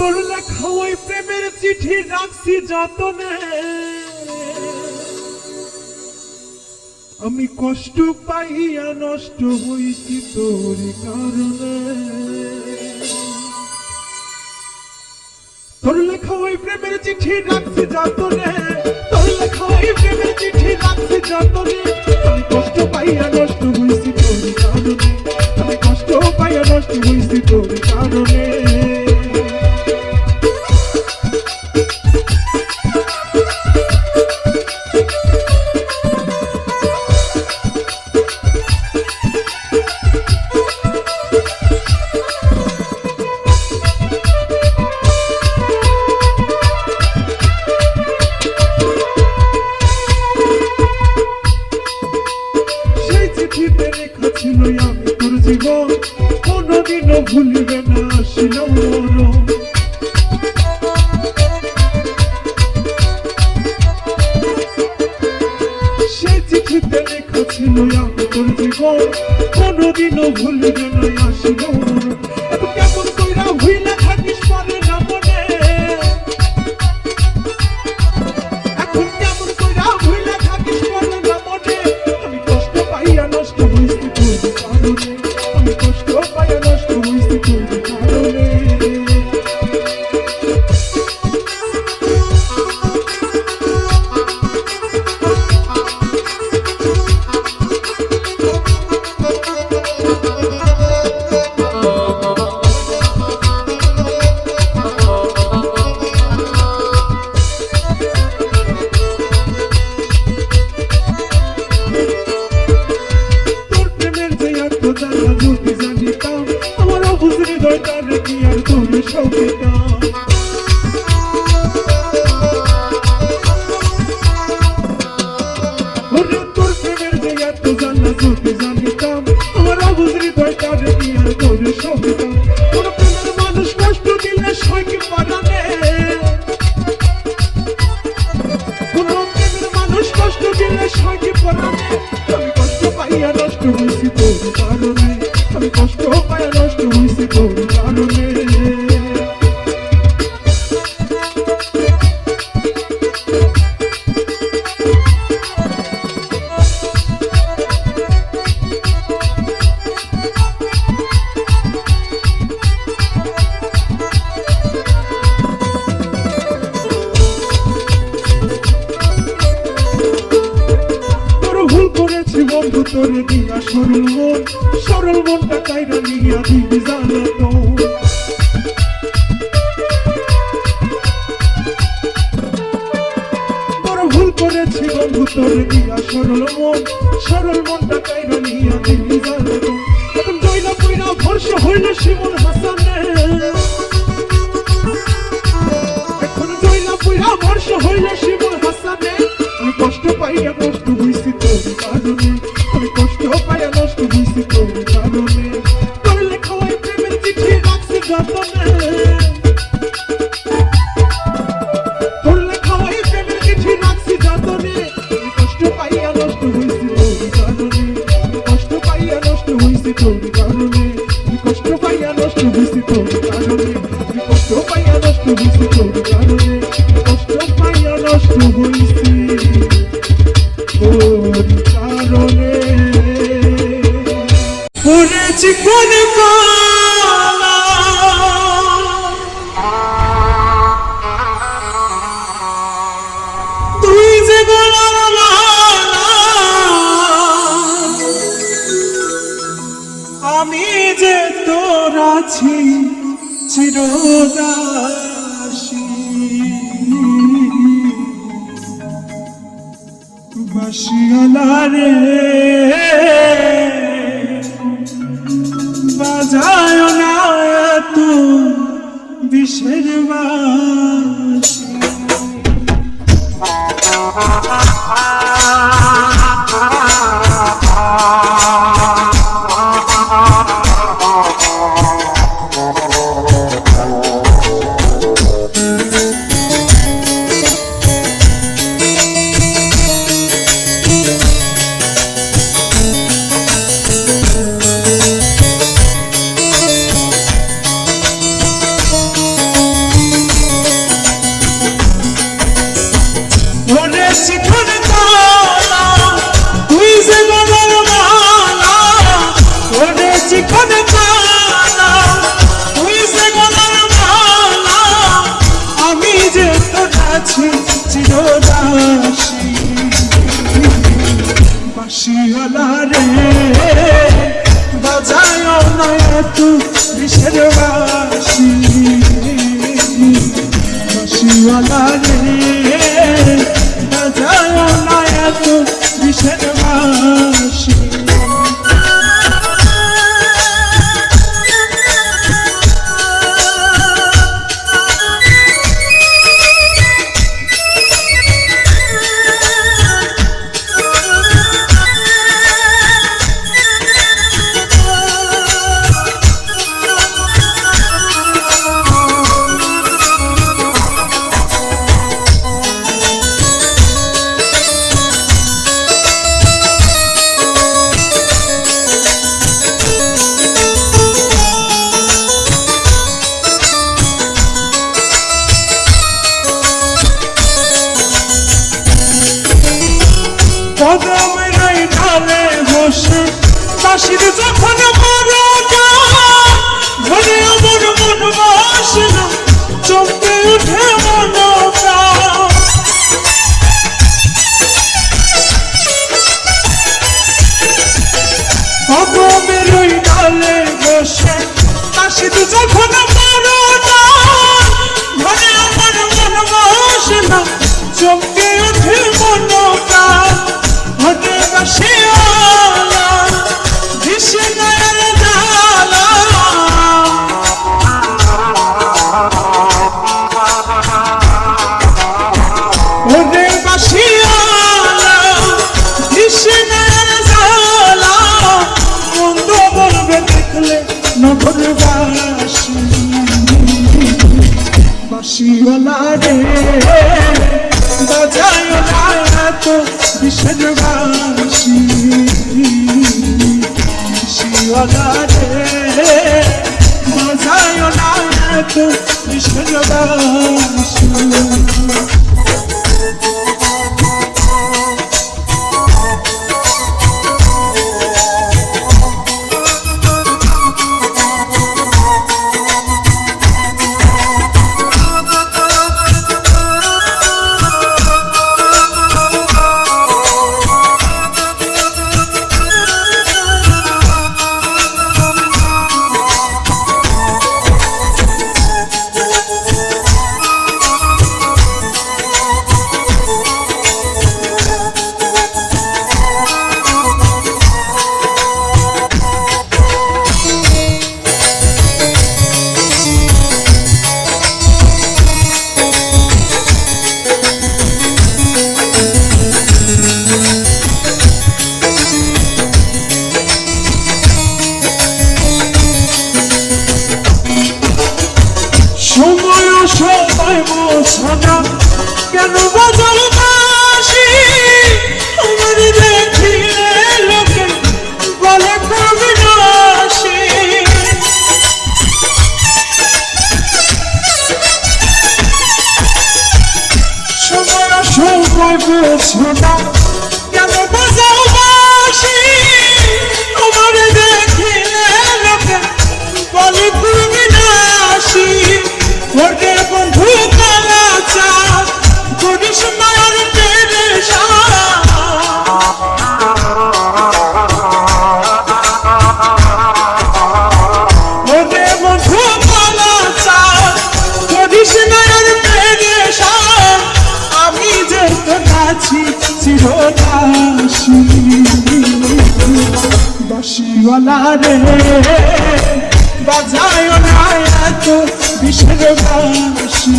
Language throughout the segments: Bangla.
তোর লেখা ওই প্রেমের চিঠি রাখছি যতনে, আমি কষ্ট পাইয়া নষ্ট হইছি তোর কারণে। তোর লেখা ওই প্রেমের চিঠি রাখছি যতনে, তোর লেখা ওই প্রেমের চিঠি রাখছি যতনে, আমি কষ্ট পাইয়া নষ্ট হইছি তোর কারণে, আমি কষ্ট পাইয়া নষ্ট হইছি তোর কারণে। আমি তোর জীবন কোনদিনও ভুলবে না আসিল মরণ। সেই চিঠিতে লেখা ছিল আমি তোর জীবন কোনদিনও ভুলবে না আসিল মরণ। এখন কেমন কইরা ভুইলা থাকিস পরে না মনে, এখন কেমন কইরা ভুইলা থাকিস পরে না মনে, আমি কষ্ট পাইয়া নষ্ট হইছি তোর কারণে, আমি কষ্ট পাইয়া নষ্ট হইছি তোর কারণে। যদি জানিতাম আমার অবুঝ হৃদয়টারে কি আর তোর সৌখিতাম, ওরে তোর প্রেমের যে এত জানা যদি জানিতাম আমার অবুঝ হৃদয়টারে কি আর তোর সৌখিতাম। কোন প্রেমের মানুষ কষ্ট দিলে সয় কি পারানে, কোন প্রেমের মানুষ কষ্ট দিলে সয় কি পারানে, আমি কষ্ট পাইয়া নষ্ট হইছি তোর কারণে, আমি কষ্ট পাইয়া নষ্ট হইছি তোর কারণে। ভুল করেছি বন্ধু তোরে দিয়া সরল মনটা কাইরা নিয়া দিবি জানাতো, বড় ভুল করেছি বন্ধু তোরে দিয়া সরল মনটা কাইরা নিয়া দিবি জানাতো। এখন জয়লা পুইরা ভরসা হইল শিমুল হাসানে, এখন জয়লা পুইরা ভরসা হইল শিমুল হাসানে, আমি কষ্ট পাইয়া নষ্ট হইছি তোর কারণে, আমি কষ্ট পাইয়া নষ্ট হইছি তোর কারণে। তোর লেখা ওই প্রেমের চিঠি রাখছি যতনে, তোর লেখা ওই প্রেমের চিঠি রাখছি যতনে, আমি কষ্ট পাইয়া নষ্ট হইছি তোর কারণে, আমি কষ্ট পাইয়া নষ্ট হইছি তোর কারণে, আমি কষ্ট পাইয়া নষ্ট হইছি তোর কারণে, আমি কষ্ট পাইয়া নষ্ট হইছি তোর কারণে, কষ্ট পাইয়া নষ্ট হইছি তোর কারণে। পড়েছি কোন কালা তুই যে গলার মালা, আমি যে তোর আছি চিরদাসী, বাসিয়ালা রে বাজায় না তু বিষের বাঁশি। বাঁশির যখন মরটা ঘরে আমার মন বসে না, চমকে উঠে মনটা। অগমের ওই ডালে বসে বাঁশির যখন মরটা ঘরে আমার মন বসে না, চমকে উঠে মনটা। ঘরে বাঁশিওয়ালা দিশে গায়ের জ্বালা, ঘরে বাঁশিওয়ালা দিশে গায়ের জ্বালা, মন্দ বলবে দেখলে নগরবাসী। বাঁশিওয়ালা রে বাজায় না এত বিষের বাঁশি, বাঁশিওয়ালা রে বাজায় না এত বিষের বাঁশি। সময় বোঝো না কেন বাজাও বাঁশি, আমার দেখিলে লোকে বলে কবিরাশি। সময় বোঝো না কেন বাজাও বাঁশি, আমার দেখিলে লোকে বলে কবিরাশি। ওরে বন্ধু কালা চাঁদ করিস মার পেরেশা, ওরে বন্ধু কালা চাঁদ করিস মার পেরেশা। আমি যে তোর আছি চিরদাসী, বাঁশিওয়ালা রে বাজায় না এত বিষের বাঁশি,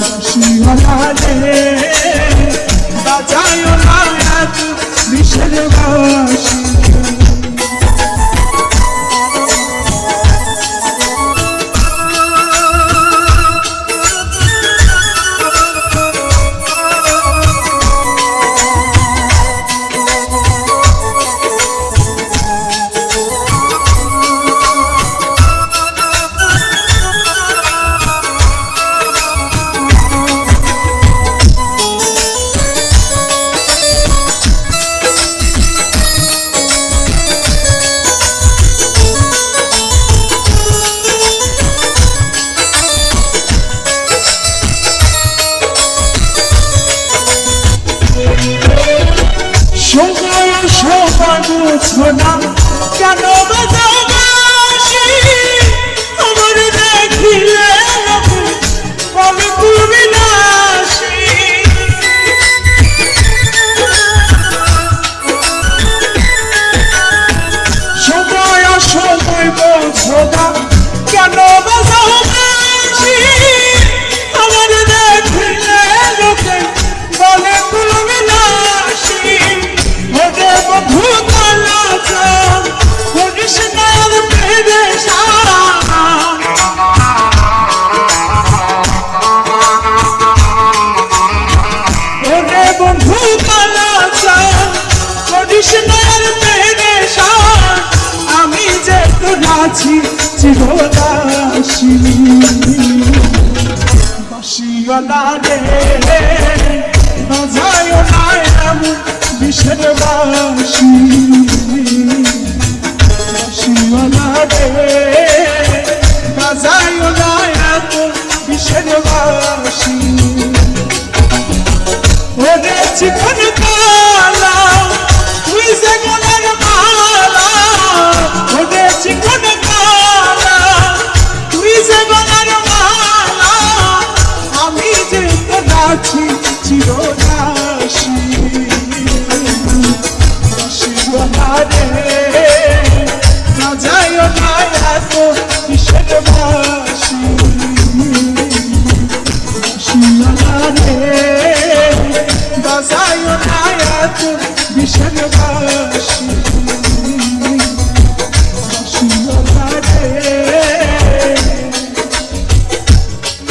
বাঁশিওয়ালা রে বাজায় না এত বিষের বাঁশি। সময় বুঝো না কেন বাজাও বাঁশি, আমার দেখিলে লোকে বলে কবিরাশি। সময় বুঝো না কেন বাজাও বাঁশি, আমার দেখিলে লোকে বলে কবিরাশি। ওরে বন্ধু কালা চাঁদ করিস মার পেরেশা, ওরে বন্ধু কালা চাঁদ করিস মার পেরেশা। আমি যে তোর আছি চিরদাসী, বাঁশিওয়ালা রে বাজায় না এমন বিষের বাঁশি। রে বাজায় না এত বিষের বাঁশি ওরে চিকন কালা তুই যে গলার মালা ওরে চিকন কালা তুই যে গলার মালা আমি যে তোর আছি চিরদাসী রে বাজায় না এত বিষের বাঁশি বাজায় না এত বিষের বাঁশি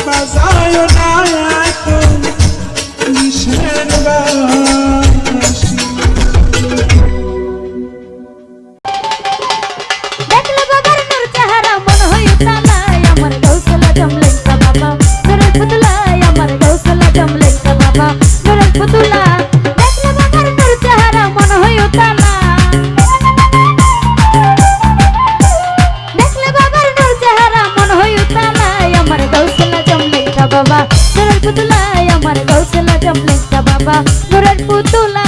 বাজায় না এত বিষের বাঁশি দেখলে বাবার নূর চেহারা মন হয়ে তালায় আমার গৌসলা জমলে বাবা নূরের পুতুলায় আমার গৌসলা জমলে বাবা নূরের পুতুলা দেখলে বাবার নূর চেহারা মন হয়ে তালা দেখলে বাবার নূর চেহারা মন হয়ে তালায় আমার গৌসলা জমলে বাবা নূরের পুতুলায় আমার গৌসলা জমলে বাবা নূরের পুতুলা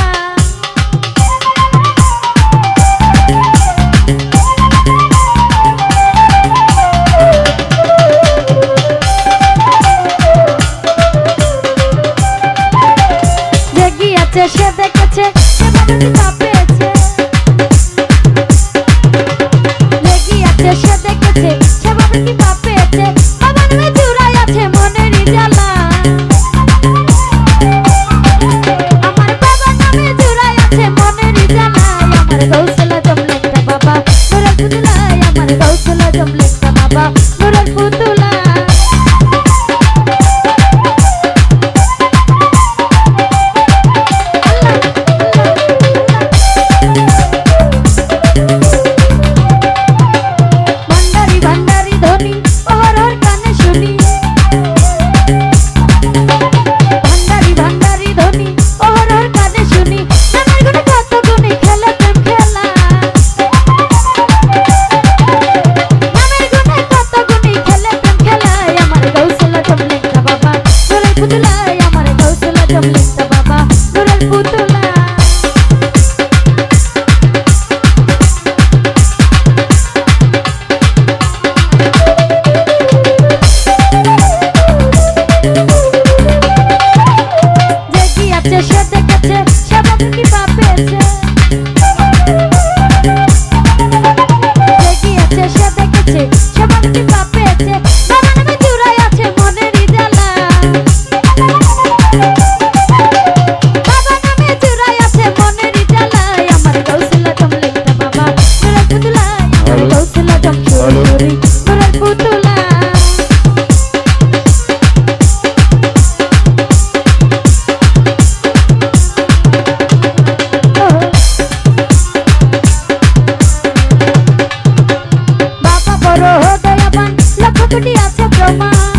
সে দেখেছে সে বাবাকে কাঁপেছে লেগে আছে সে দেখেছে সে বাবাকে কাঁপেছে বাবার নামে জুড়াই আছে মনের জ্বালা আমার বাবার নামে জুড়াই আছে মনের জ্বালা আমার গৌসলা জমলে বাবা নূরের পুতুলায় আমার গৌসলা জমলে বাবা নূরের পুতুলা কোটি আছে প্রমাণ